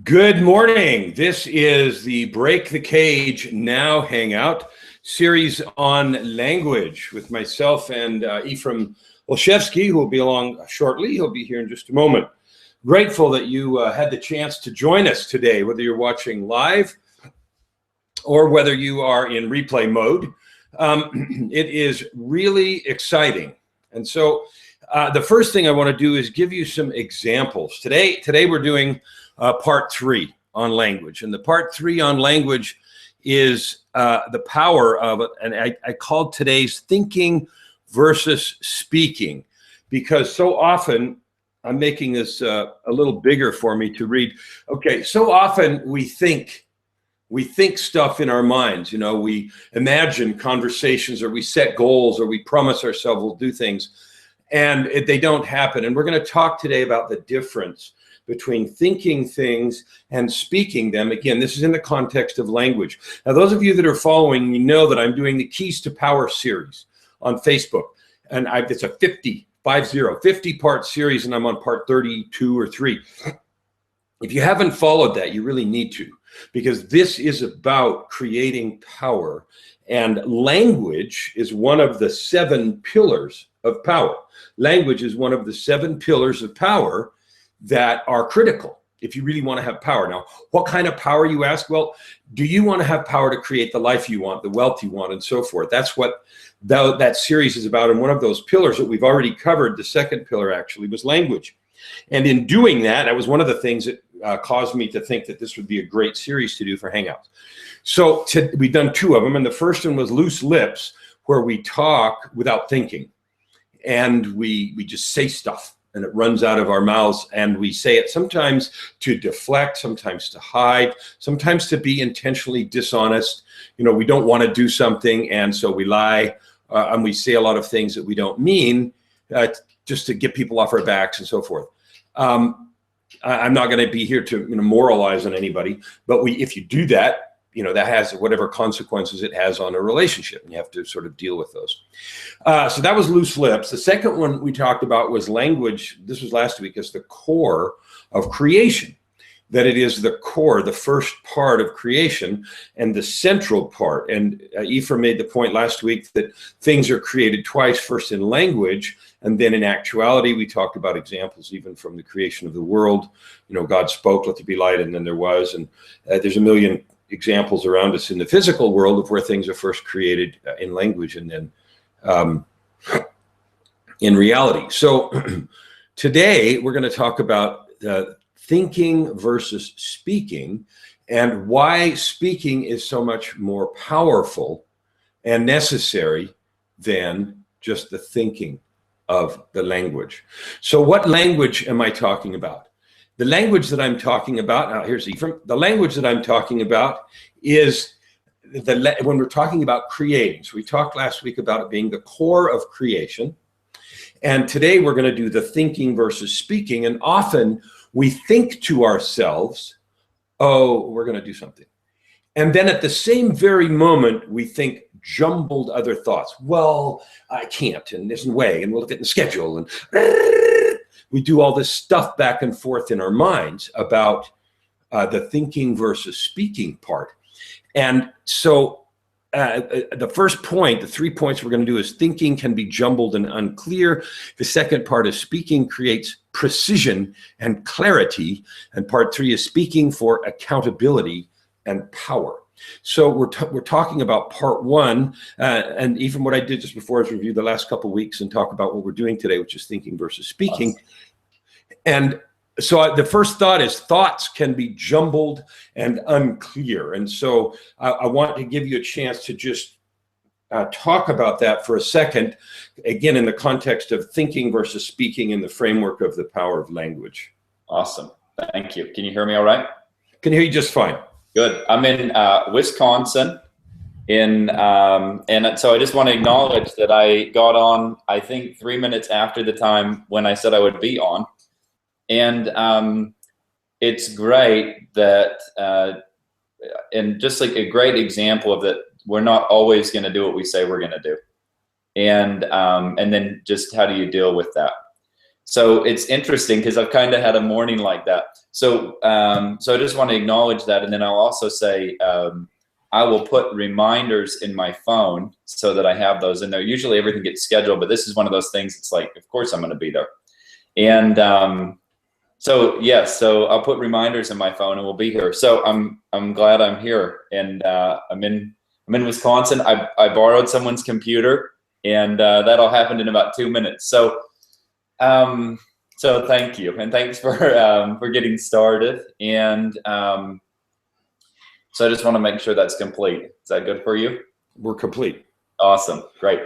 Good morning. This is the Break the Cage Now Hangout series on language with myself and Ephraim Olschewski, who will be along shortly. He'll be here in just a moment. Grateful that you had the chance to join us today, whether you're watching live or whether you are in replay mode. It is really exciting. And so the first thing I want to do is give you some examples. Today we're doing part 3 on language. And the part 3 on language is the power of it. And I called today's thinking versus speaking, because so often, I'm making this a little bigger for me to read. Okay, so often we think stuff in our minds. You know, we imagine conversations, or we set goals, or we promise ourselves we'll do things, and they don't happen. And we're going to talk today about the difference between thinking things and speaking them. Again, this is in the context of language. Now, those of you that are following, you know that I'm doing the Keys to Power series on Facebook. And it's a 50-part series, and I'm on part 32 or 3. If you haven't followed that, you really need to, because this is about creating power. And language is one of the 7 pillars of power. Language is one of the 7 pillars of power that are critical if you really want to have power. Now, what kind of power, you ask? Well, do you want to have power to create the life you want, the wealth you want, and so forth? That's what that series is about. And one of those pillars that we've already covered, the second pillar actually, was language. And in doing that, that was one of the things that caused me to think that this would be a great series to do for Hangouts. So we've done 2 of them. And the first one was Loose Lips, where we talk without thinking. And we just say stuff, and it runs out of our mouths, and we say it sometimes to deflect, sometimes to hide, sometimes to be intentionally dishonest. You know, we don't want to do something, and so we lie, and we say a lot of things that we don't mean, just to get people off our backs and so forth. I'm not going to be here to moralize on anybody, but if you do that, that has whatever consequences it has on a relationship, and you have to sort of deal with those. So that was Loose Lips. The second one we talked about was language. This was last week, as the core of creation, that it is the core, the first part of creation, and the central part. And Ephraim made the point last week that things are created twice, first in language, and then in actuality. We talked about examples even from the creation of the world. God spoke, let there be light, and then there was. And there's a million examples around us in the physical world of where things are first created in language and then in reality. So today we're going to talk about thinking versus speaking, and why speaking is so much more powerful and necessary than just the thinking of the language. So what language am I talking about? The language that I'm talking about, now here's Ephraim, the language that I'm talking about is when we're talking about creating. So we talked last week about it being the core of creation. And today we're going to do the thinking versus speaking. And often we think to ourselves, oh, we're going to do something. And then at the same very moment, we think jumbled other thoughts. Well, I can't, and there's no way, and we'll look at the schedule, and we do all this stuff back and forth in our minds about the thinking versus speaking part. And so the first point, the 3 points we're going to do, is thinking can be jumbled and unclear. The second part is speaking creates precision and clarity. And part 3 is speaking for accountability and power. So we're talking about part 1, and even what I did just before is review the last couple of weeks and talk about what we're doing today, which is thinking versus speaking. Awesome. And so the first thought is thoughts can be jumbled and unclear. And so I want to give you a chance to just talk about that for a second, again, in the context of thinking versus speaking in the framework of the power of language. Awesome. Thank you. Can you hear me all right? Can hear you just fine. Good. I'm in Wisconsin, and so I just want to acknowledge that I got on, I think, 3 minutes after the time when I said I would be on. And it's great that, and just like a great example of that, we're not always going to do what we say we're going to do. And then just how do you deal with that? So it's interesting because I've kind of had a morning like that. So so I just want to acknowledge that, and then I'll also say I will put reminders in my phone so that I have those in there. Usually everything gets scheduled, but this is one of those things. It's like, of course I'm going to be there. And so yes, so I'll put reminders in my phone, and we'll be here. So I'm glad I'm here, and I'm in Wisconsin. I borrowed someone's computer, and that'll happen in about 2 minutes. So so thank you, and thanks for getting started. And so I just want to make sure that's complete. Is that good for you? We're complete. Awesome, great.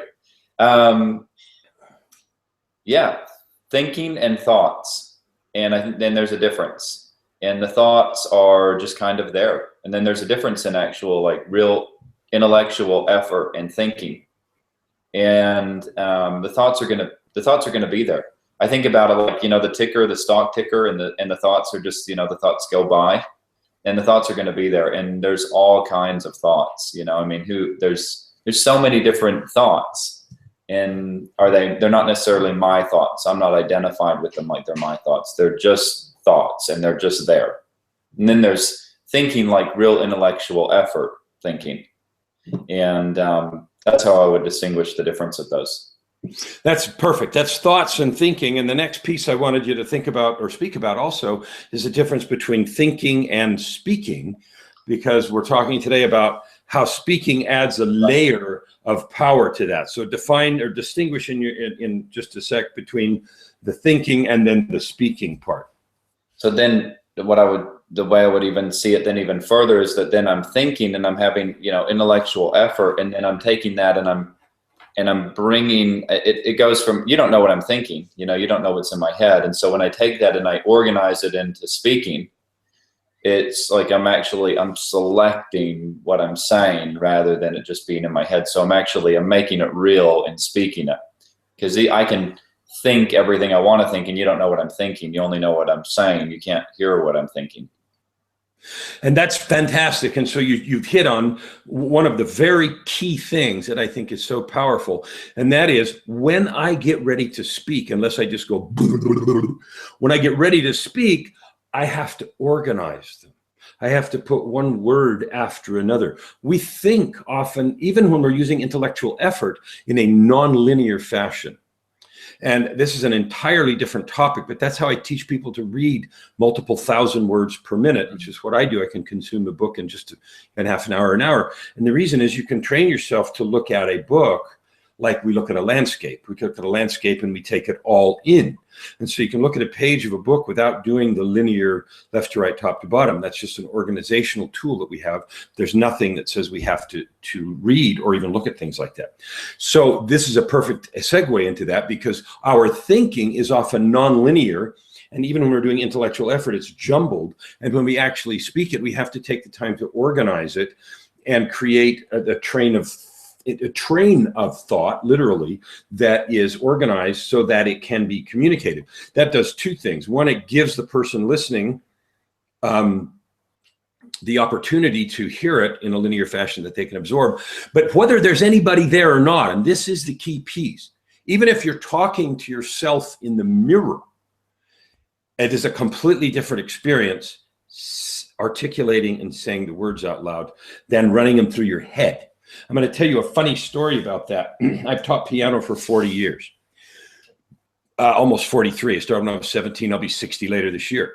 Yeah, thinking and thoughts. And I think then there's a difference, and the thoughts are just kind of there. And then there's a difference in actual, like, real intellectual effort and thinking. And the thoughts are gonna be there. I think about it like, you know, the ticker, the stock ticker, and the thoughts are just, you know, the thoughts go by, and the thoughts are going to be there. And there's all kinds of thoughts, you know. I mean, there's so many different thoughts. And they're not necessarily my thoughts. I'm not identified with them like they're my thoughts. They're just thoughts, and they're just there. And then there's thinking, like real intellectual effort thinking. And that's how I would distinguish the difference of those. That's perfect. That's thoughts and thinking. And the next piece I wanted you to think about or speak about also is the difference between thinking and speaking, because we're talking today about how speaking adds a layer of power to that. So define or distinguish in just a sec between the thinking and then the speaking part. So then the way I would even see it then even further is that then I'm thinking, and I'm having, you know, intellectual effort, and then I'm taking that and I'm bringing it. It goes from, you don't know what I'm thinking, you know, you don't know what's in my head. And so when I take that and I organize it into speaking, it's like I'm selecting what I'm saying rather than it just being in my head. So I'm making it real and speaking it, because I can think everything I want to think, and you don't know what I'm thinking. You only know what I'm saying. You can't hear what I'm thinking. And that's fantastic. And so you've hit on one of the very key things that I think is so powerful. And that is, when I get ready to speak, unless I just go, when I get ready to speak, I have to organize them. I have to put one word after another. We think often, even when we're using intellectual effort, in a non-linear fashion. And this is an entirely different topic, but that's how I teach people to read multiple thousand words per minute, which is what I do. I can consume a book in just in half an hour, an hour. And the reason is you can train yourself to look at a book like we look at a landscape. We look at a landscape and we take it all in. And so you can look at a page of a book without doing the linear left to right, top to bottom. That's just an organizational tool that we have. There's nothing that says we have to read or even look at things like that. So this is a perfect segue into that, because our thinking is often non-linear. And even when we're doing intellectual effort, it's jumbled. And when we actually speak it, we have to take the time to organize it and create a train of thought, literally, that is organized so that it can be communicated. That does two things. One, it gives the person listening the opportunity to hear it in a linear fashion that they can absorb. But whether there's anybody there or not, and this is the key piece, even if you're talking to yourself in the mirror, it is a completely different experience articulating and saying the words out loud than running them through your head. I'm going to tell you a funny story about that. I've taught piano for 40 years, almost 43. I started when I was 17. I'll be 60 later this year.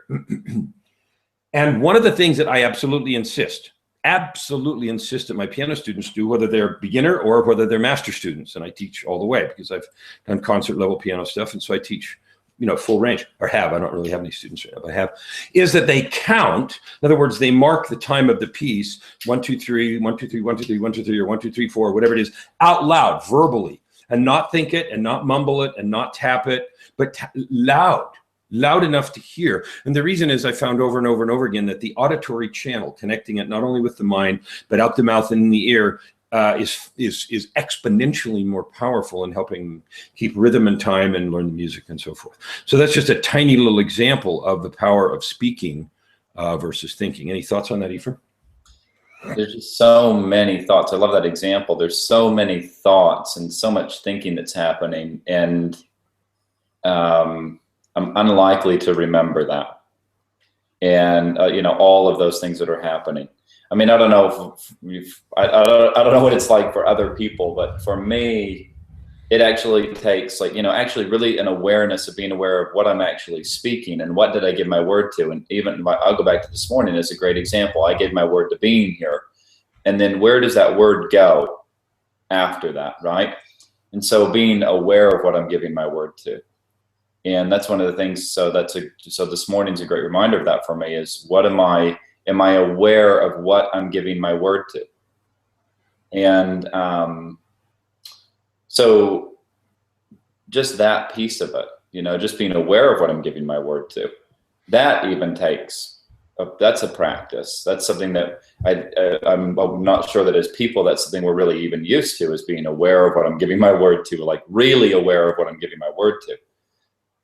And one of the things that I absolutely insist that my piano students do, whether they're beginner or whether they're master students, and I teach all the way because I've done concert level piano stuff, and so I teach, you know, full range, or have. I don't really have any students right now, but I have, is that they count. In other words, they mark the time of the piece, 1, 2, 3, 1, 2, 3, 1, 2, 3, 1, 2, 3, or 1, 2, 3, 4, whatever it is, out loud, verbally, and not think it and not mumble it and not tap it, but loud enough to hear. And the reason is I found over and over and over again that the auditory channel, connecting it not only with the mind, but out the mouth and in the ear, is exponentially more powerful in helping keep rhythm and time and learn the music and so forth. So that's just a tiny little example of the power of speaking versus thinking. Any thoughts on that, Ephraim? There's just so many thoughts. I love that example. There's so many thoughts and so much thinking that's happening. And I'm unlikely to remember that. And, you know, all of those things that are happening. I mean, I don't know if I don't know what it's like for other people, but for me, it actually takes, like, you know, actually really an awareness of being aware of what I'm actually speaking and what did I give my word to. And even I'll go back to this morning as a great example. I gave my word to being here. And then where does that word go after that, right? And so being aware of what I'm giving my word to. And that's one of the things. So this morning's a great reminder of that for me, is what am I aware of what I'm giving my word to? And so just that piece of it, you know, just being aware of what I'm giving my word to, that even takes, that's a practice. That's something that I'm not sure that as people, that's something we're really even used to, is being aware of what I'm giving my word to, like really aware of what I'm giving my word to.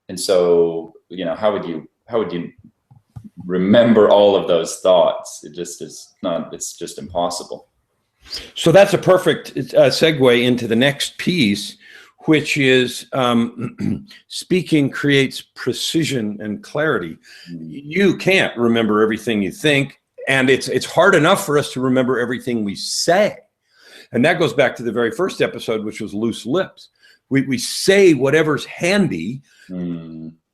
And so, you know, how would you remember all of those thoughts? It just is not, it's just impossible. So that's a perfect segue into the next piece, which is speaking creates precision and clarity. You can't remember everything you think, and it's hard enough for us to remember everything we say. And that goes back to the very first episode, which was loose lips. We say whatever's handy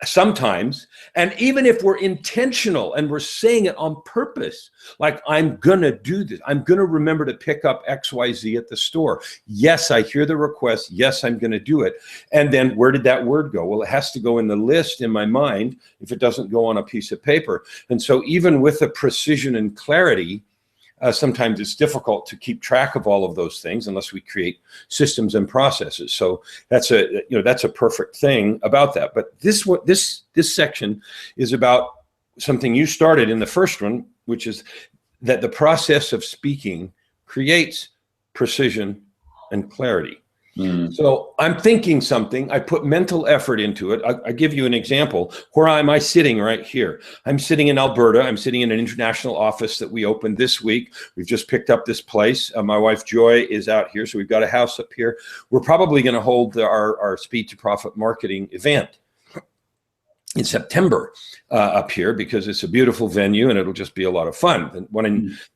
sometimes, and even if we're intentional and we're saying it on purpose, like, I'm gonna do this, I'm gonna remember to pick up XYZ at the store. Yes, I hear the request. Yes, I'm gonna do it. And then where did that word go? Well, it has to go in the list in my mind if it doesn't go on a piece of paper. And so even with the precision and clarity, sometimes it's difficult to keep track of all of those things unless we create systems and processes. So that's a perfect thing about that. But this section is about something you started in the first one, which is that the process of speaking creates precision and clarity. So I'm thinking something, I put mental effort into it. I give you an example. Where am I sitting right here? I'm sitting in Alberta. I'm sitting in an international office that we opened this week. We've just picked up this place. My wife Joy is out here, so we've got a house up here. We're probably going to hold our Speed to Profit marketing event in September up here, because it's a beautiful venue and it'll just be a lot of fun. The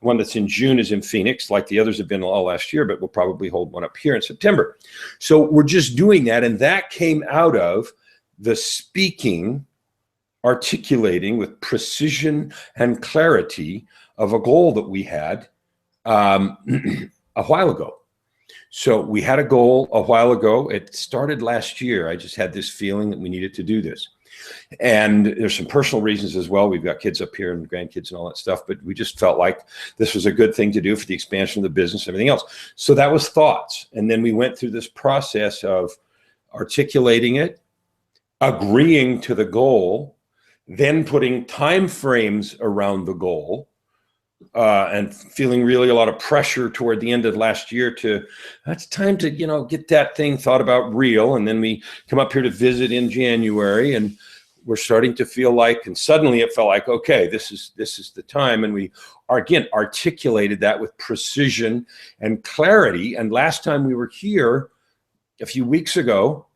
one that's in June is in Phoenix, like the others have been all last year, but we'll probably hold one up here in September. So we're just doing that, and that came out of the speaking, articulating with precision and clarity of a goal that we had a while ago. So we had a goal a while ago. It started last year. I just had this feeling that we needed to do this. And there's some personal reasons as well. We've got kids up here and grandkids and all that stuff, but we just felt like this was a good thing to do for the expansion of the business and everything else. So that was thoughts. And then we went through this process of articulating it, agreeing to the goal, then putting time frames around the goal, and feeling really a lot of pressure toward the end of last year to, it's time to, you know, get that thing thought about real. And then we come up here to visit in January, and we're starting to feel like, and suddenly it felt like, okay, this is the time. And we are, again, articulated that with precision and clarity. And last time we were here a few weeks ago,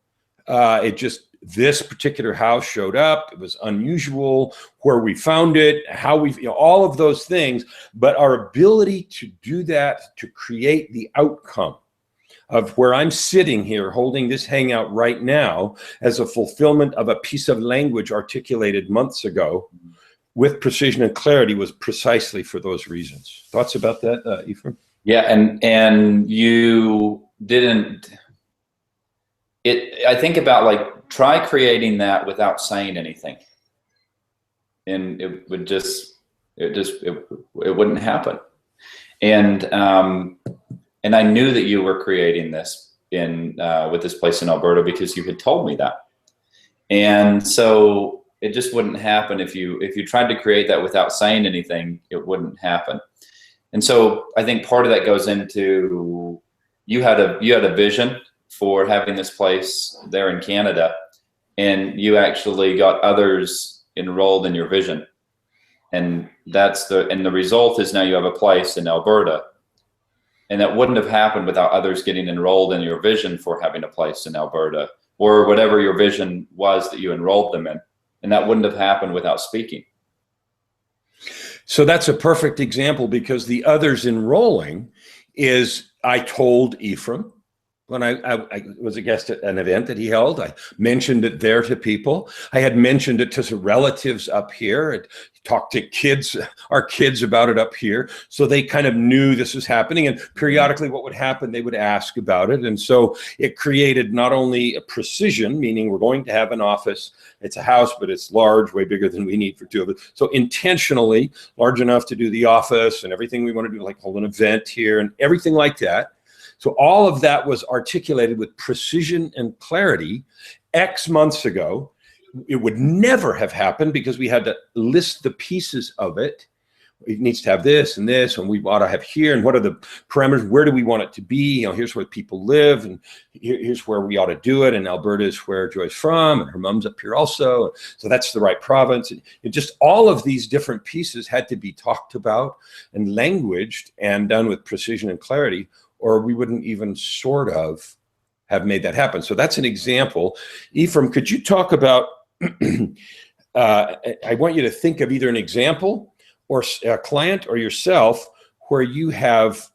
this particular house showed up. It was unusual, where we found it, how we, all of those things. But our ability to do that, to create the outcome of where I'm sitting here holding this hangout right now as a fulfillment of a piece of language articulated months ago with precision and clarity, was precisely for those reasons. Thoughts about that, Ephraim? Yeah, and you didn't. I think about, like, try creating that without saying anything, and it wouldn't happen. And I knew that you were creating this with this place in Alberta, because you had told me that. And so it just wouldn't happen if you tried to create that without saying anything. It wouldn't happen. And so I think part of that goes into, you had a vision for having this place there in Canada, and you actually got others enrolled in your vision. And the result is now you have a place in Alberta. And that wouldn't have happened without others getting enrolled in your vision for having a place in Alberta, or whatever your vision was that you enrolled them in. And that wouldn't have happened without speaking. So that's a perfect example, because the others enrolling is, I told Ephraim when I was a guest at an event that he held. I mentioned it there to people. I had mentioned it to some relatives up here. I talked to kids, our kids, about it up here. So they kind of knew this was happening. And periodically what would happen, they would ask about it. And so it created not only a precision, meaning we're going to have an office. It's a house, but it's large, way bigger than we need for two of it. So intentionally large enough to do the office and everything we want to do, like hold an event here and everything like that. So all of that was articulated with precision and clarity X months ago. It would never have happened because we had to list the pieces of it. It needs to have this, and we ought to have here, and what are the parameters? Where do we want it to be? You know, here's where people live, and here's where we ought to do it. And Alberta is where Joy's from, and her mom's up here also. So that's the right province. And just all of these different pieces had to be talked about and languaged and done with precision and clarity, or we wouldn't even sort of have made that happen. So that's an example. Ephraim, could you talk about, I want you to think of either an example or a client or yourself where you have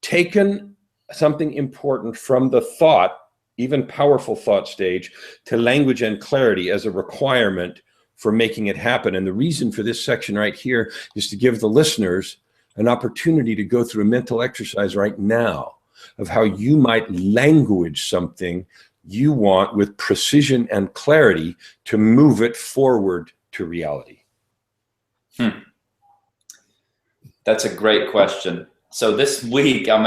taken something important from the thought, even powerful thought stage, to language and clarity as a requirement for making it happen. And the reason for this section right here is to give the listeners an opportunity to go through a mental exercise right now of how you might language something you want with precision and clarity to move it forward to reality. That's a great question. So this week I'm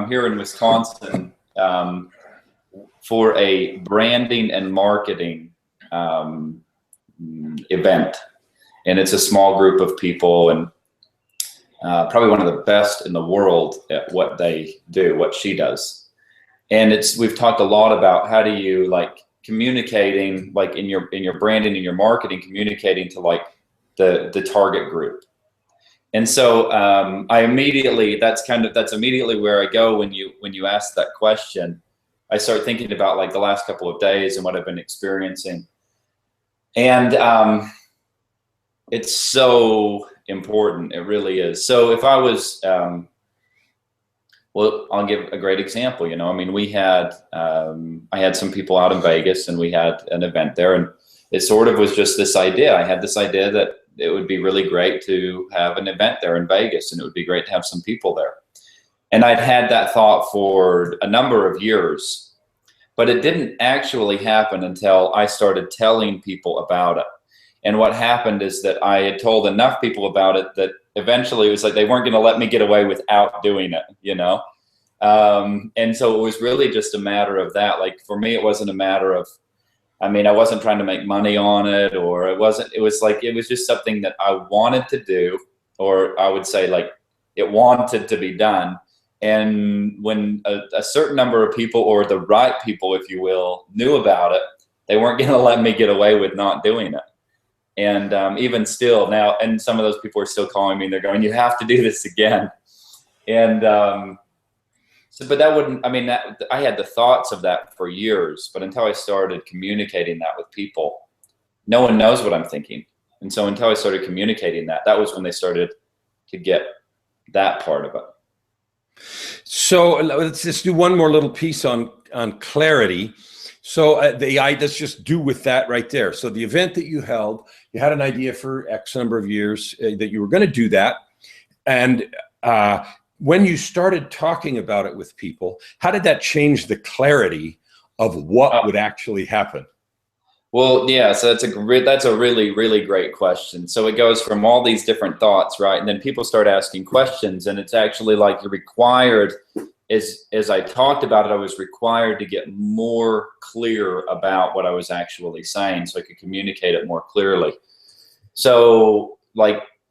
here in Wisconsin for a branding and marketing event, and it's a small group of people, and probably one of the best in the world at what they do, what she does. And we've talked a lot about how do you communicating, in your branding and your marketing, communicating to the target group. And so that's immediately where I go when you ask that question. I start thinking about the last couple of days and what I've been experiencing. And it's so important. It really is. So if I was, I'll give a great example. I had some people out in Vegas, and we had an event there, and it sort of was just this idea. I had this idea that it would be really great to have an event there in Vegas, and it would be great to have some people there. And I'd had that thought for a number of years, but it didn't actually happen until I started telling people about it. And what happened is that I had told enough people about it that eventually it was like they weren't going to let me get away without doing it, and so it was really just a matter of that. For me, it wasn't a matter of, I wasn't trying to make money on it, or it was just something that I wanted to do, or I would say it wanted to be done. And when a certain number of people, or the right people, if you will, knew about it, they weren't going to let me get away with not doing it. And even still now, and some of those people are still calling me, and they're going, "You have to do this again." And but that wouldn't, I had the thoughts of that for years, but until I started communicating that with people, no one knows what I'm thinking. And so until I started communicating that was when they started to get that part of it. So let's just do one more little piece on clarity. So let's just do with that right there. So the event that you held, you had an idea for X number of years that you were going to do that. And when you started talking about it with people, how did that change the clarity of what would actually happen? Well, yeah, so that's a really, really great question. So it goes from all these different thoughts, right? And then people start asking questions, and it's actually you're required, as I talked about it, I was required to get more clear about what I was actually saying so I could communicate it more clearly. So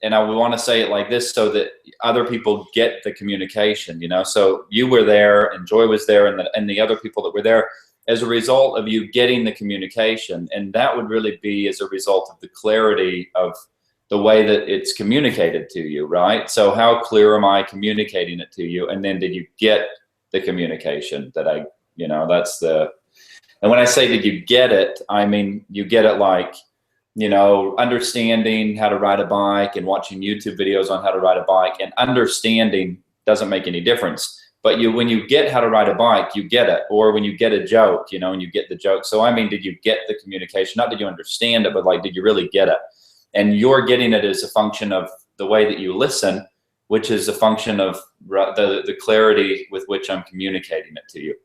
and I would want to say it like this so that other people get the communication, So you were there, and Joy was there, and the other people that were there, as a result of you getting the communication. And that would really be as a result of the clarity of the way that it's communicated to you, right? So how clear am I communicating it to you? And then did you get the communication that and when I say did you get it, I mean, you get it you know, understanding how to ride a bike and watching YouTube videos on how to ride a bike, and understanding doesn't make any difference. But when you get how to ride a bike, you get it. Or when you get a joke, you know, and you get the joke. So, I mean, did you get the communication? Not did you understand it, but like, did you really get it? And you're getting it as a function of the way that you listen, which is a function of the clarity with which I'm communicating it to you.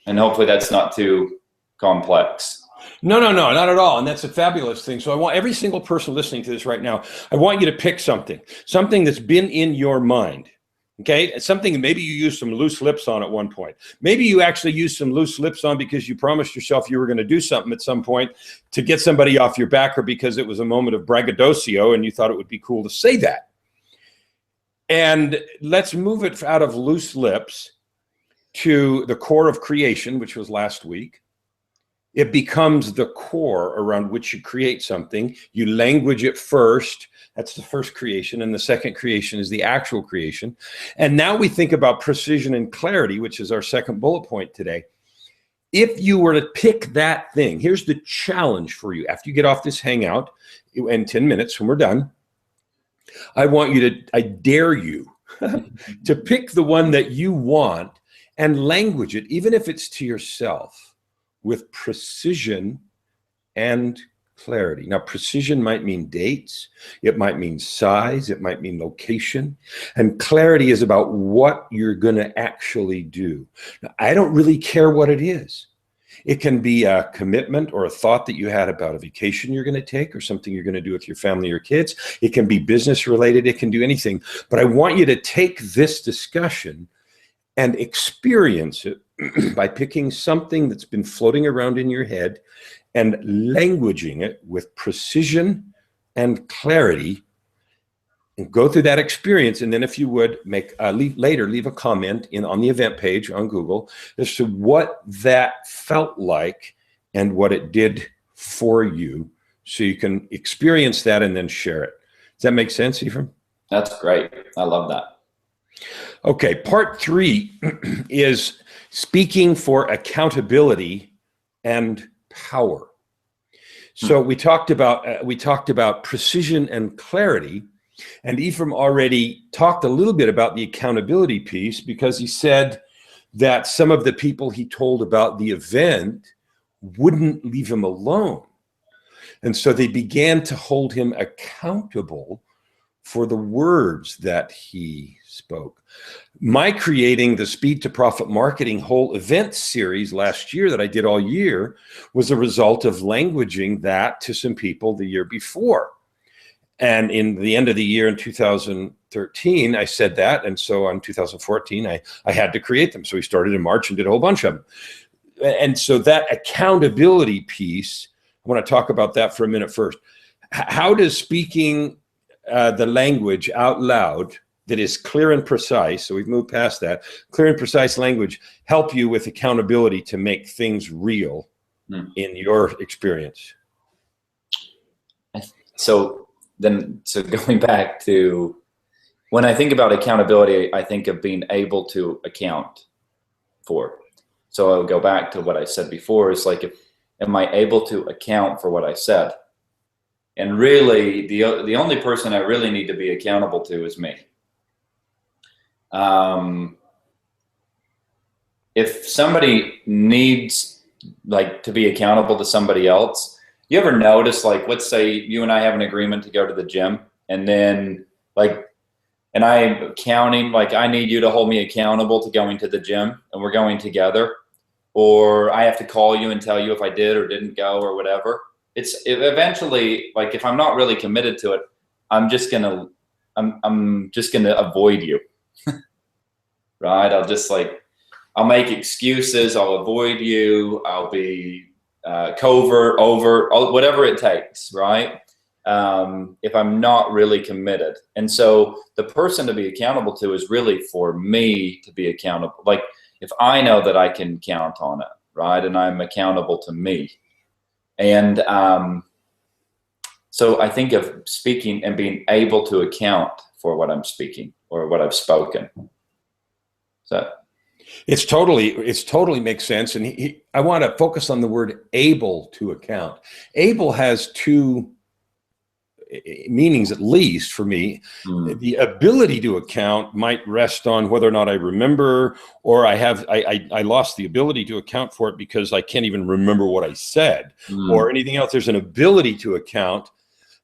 And hopefully that's not too complex. No, not at all. And that's a fabulous thing. So I want every single person listening to this right now, I want you to pick something that's been in your mind. Okay, something maybe you used some loose lips on at one point. Maybe you actually used some loose lips on because you promised yourself you were going to do something at some point to get somebody off your back, or because it was a moment of braggadocio and you thought it would be cool to say that. And let's move it out of loose lips to the core of creation, which was last week. It becomes the core around which you create something. You language it first. That's the first creation. And the second creation is the actual creation. And now we think about precision and clarity, which is our second bullet point today. If you were to pick that thing, here's the challenge for you. After you get off this Hangout in 10 minutes when we're done, I dare you to pick the one that you want and language it, even if it's to yourself, with precision and clarity. Now, precision might mean dates, it might mean size, it might mean location, and clarity is about what you're going to actually do. Now, I don't really care what it is. It can be a commitment or a thought that you had about a vacation you're going to take, or something you're going to do with your family or kids. It can be business related. It can do anything. But I want you to take this discussion and experience it by picking something that's been floating around in your head and languaging it with precision and clarity, and go through that experience. And then if you would leave a comment on the event page on Google as to what that felt like and what it did for you, so you can experience that and then share it. Does that make sense, Ephraim? That's great. I love that. Okay, part 3 is speaking for accountability and power. So we talked about precision and clarity, and Ephraim already talked a little bit about the accountability piece, because he said that some of the people he told about the event wouldn't leave him alone, and so they began to hold him accountable for the words that he spoke. My creating the Speed to Profit Marketing whole event series last year that I did all year was a result of languaging that to some people the year before. And in the end of the year in 2013, I said that. And so in 2014, I had to create them. So we started in March and did a whole bunch of them. And so that accountability piece, I want to talk about that for a minute first. How does speaking the language out loud that is clear and precise, so we've moved past that, clear and precise language, help you with accountability to make things real in your experience? So going back to, when I think about accountability, I think of being able to account for. So I'll go back to what I said before, is like, am I able to account for what I said? And really, the only person I really need to be accountable to is me. If somebody needs to be accountable to somebody else, you ever notice, like, let's say you and I have an agreement to go to the gym, and then and I'm counting, I need you to hold me accountable to going to the gym, and we're going together, or I have to call you and tell you if I did or didn't go or whatever. Eventually, if I'm not really committed to it, I'm just gonna avoid you. Right? I'll make excuses. I'll avoid you. I'll be covert, whatever it takes, right? If I'm not really committed. And so the person to be accountable to is really for me to be accountable. If I know that I can count on it, right? And I'm accountable to me. And so I think of speaking and being able to account for what I'm speaking or what I've spoken. So, It's totally makes sense. And I want to focus on the word able to account. Able has two meanings, at least for me. The ability to account might rest on whether or not I remember, or I lost the ability to account for it because I can't even remember what I said, or anything else. There's an ability to account.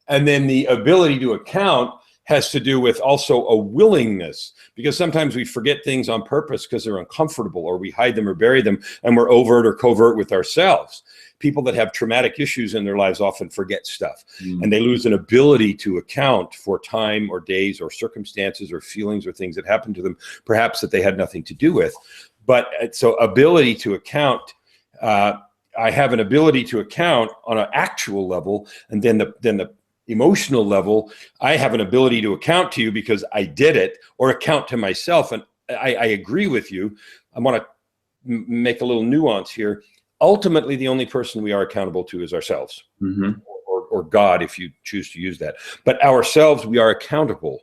And then the ability to account has to do with also a willingness, because sometimes we forget things on purpose because they're uncomfortable, or we hide them or bury them, and we're overt or covert with ourselves. People that have traumatic issues in their lives often forget stuff, and they lose an ability to account for time or days or circumstances or feelings or things that happened to them, perhaps that they had nothing to do with. But so ability to account, I have an ability to account on an actual level, and then the emotional level, I have an ability to account to you because I did it, or account to myself. And I agree with you. I want to make a little nuance here. Ultimately, the only person we are accountable to is ourselves, or God, if you choose to use that. But ourselves, we are accountable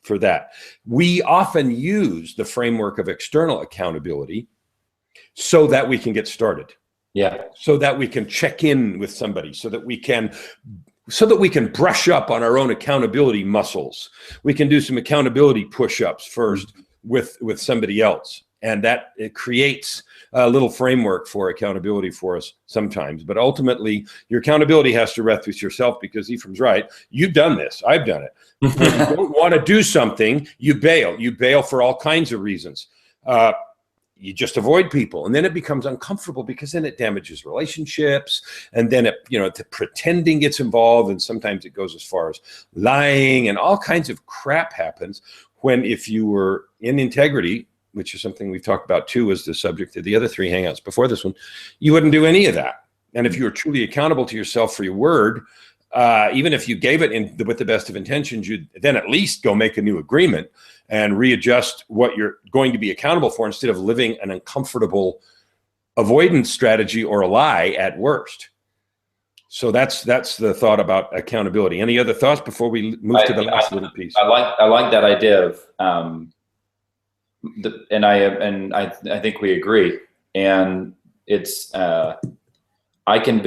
for that. We often use the framework of external accountability so that we can get started. Yeah. So that we can check in with somebody, so that we can brush up on our own accountability muscles. We can do some accountability push-ups first with somebody else. And that it creates a little framework for accountability for us sometimes. But ultimately, your accountability has to rest with yourself, because Ephraim's right. You've done this. I've done it. When you don't want to do something, you bail. You bail for all kinds of reasons. You just avoid people, and then it becomes uncomfortable, because then it damages relationships, and then the pretending gets involved, and sometimes it goes as far as lying, and all kinds of crap happens. When if you were in integrity, which is something we've talked about too, as the subject of the other 3 Hangouts before this one, you wouldn't do any of that. And if you were truly accountable to yourself for your word, even if you gave it with the best of intentions, you'd then at least go make a new agreement and readjust what you're going to be accountable for, instead of living an uncomfortable avoidance strategy or a lie at worst. So that's the thought about accountability. Any other thoughts before we move to the last little piece? I like that idea of, and I think we agree. And it's I can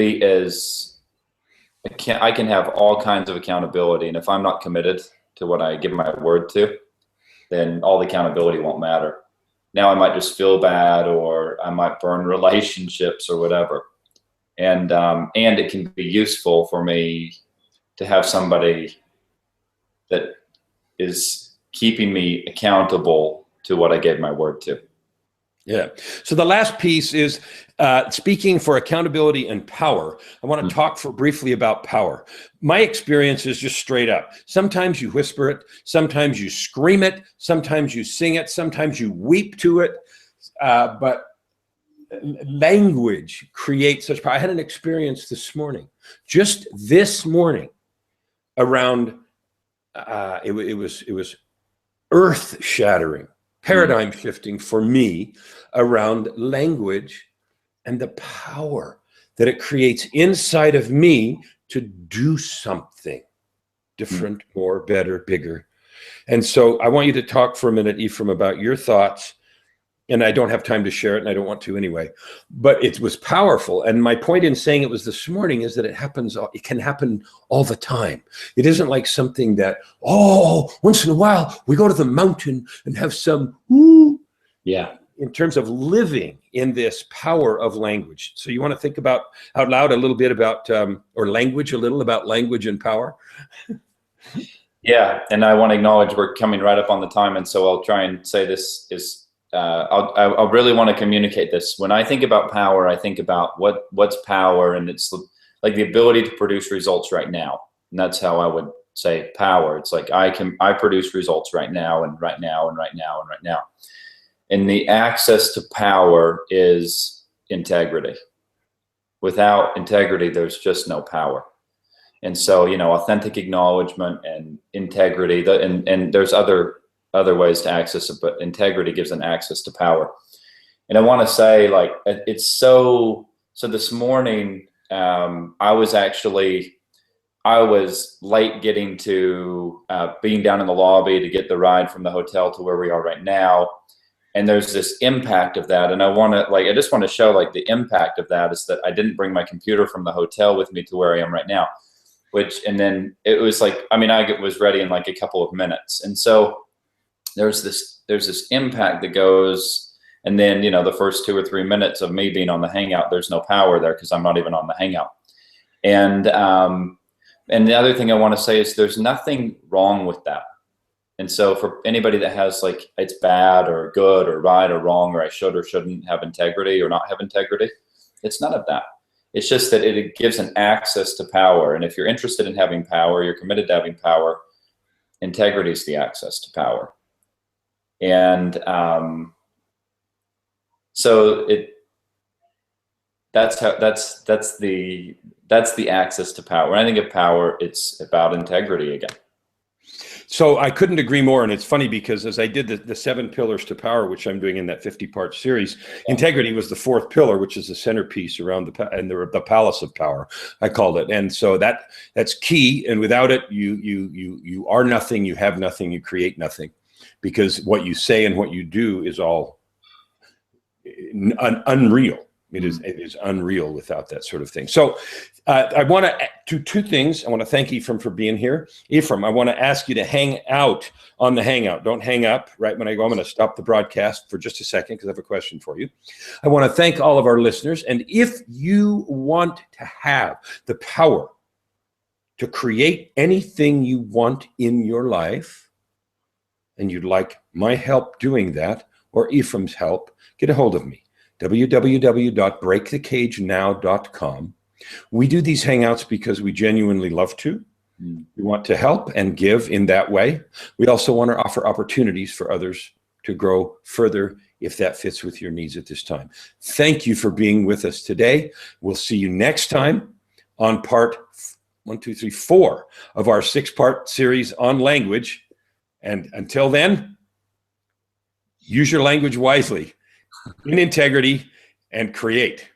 have all kinds of accountability, and if I'm not committed to what I give my word to, then all the accountability won't matter. Now I might just feel bad, or I might burn relationships or whatever. And it can be useful for me to have somebody that is keeping me accountable to what I gave my word to. Yeah. So the last piece is speaking for accountability and power. I want to talk briefly about power. My experience is just straight up. Sometimes you whisper it, sometimes you scream it, sometimes you sing it, sometimes you weep to it. But language creates such power. I had an experience just this morning, around it was earth-shattering, paradigm shifting for me, around language and the power that it creates inside of me to do something different, more, better, bigger. And so I want you to talk for a minute, Ephraim, about your thoughts. And I don't have time to share it, and I don't want to anyway, but it was powerful. And my point in saying it was this morning is that it can happen all the time. It isn't like something that, once in a while we go to the mountain and have some, yeah. In terms of living in this power of language. So you want to think about out loud a little bit about, or language a little about language and power? Yeah, and I want to acknowledge we're coming right up on the time, and so I'll try and say this is, I really want to communicate this. When I think about power, I think about what's power, and it's like the ability to produce results right now. And that's how I would say power. It's like I produce results right now, and right now, and right now, and right now. And the access to power is integrity. Without integrity, there's just no power. And so, authentic acknowledgement and integrity, and there's other ways to access it, but integrity gives an access to power. And I want to say, like, it's so this morning, I was late getting to being down in the lobby to get the ride from the hotel to where we are right now. And there's this impact of that. And I just want to show like the impact of that is that I didn't bring my computer from the hotel with me to where I am right now, and then it was like, I mean, I was ready in like a couple of minutes. And so there's this impact that goes, and then, you know, the first 2 or 3 minutes of me being on the Hangout, there's no power there because I'm not even on the Hangout. And the other thing I want to say is there's nothing wrong with that. And so for anybody that has like, it's bad or good or right or wrong, or I should or shouldn't have integrity or not have integrity, it's none of that. It's just that it gives an access to power. And if you're interested in having power, you're committed to having power, integrity is the access to power. And so that's the access to power. When I think of power, it's about integrity again. So I couldn't agree more. And it's funny because as I did the 7 pillars to power, which I'm doing in that 50-part series, integrity was the 4th pillar, which is the centerpiece around the palace of power, I called it. And so that's key. And without it, you are nothing, you have nothing, you create nothing, because what you say and what you do is all unreal. It is unreal without that sort of thing. So I want to do 2 things. I want to thank Ephraim for being here. Ephraim, I want to ask you to hang out on the Hangout. Don't hang up right when I go. I'm going to stop the broadcast for just a second because I have a question for you. I want to thank all of our listeners. And if you want to have the power to create anything you want in your life, and you'd like my help doing that, or Ephraim's help, get a hold of me. www.breakthecagenow.com. We do these Hangouts because we genuinely love to. We want to help and give in that way. We also want to offer opportunities for others to grow further if that fits with your needs at this time. Thank you for being with us today. We'll see you next time on part 4 of our 6-part series on language. And until then, use your language wisely, in integrity, and create.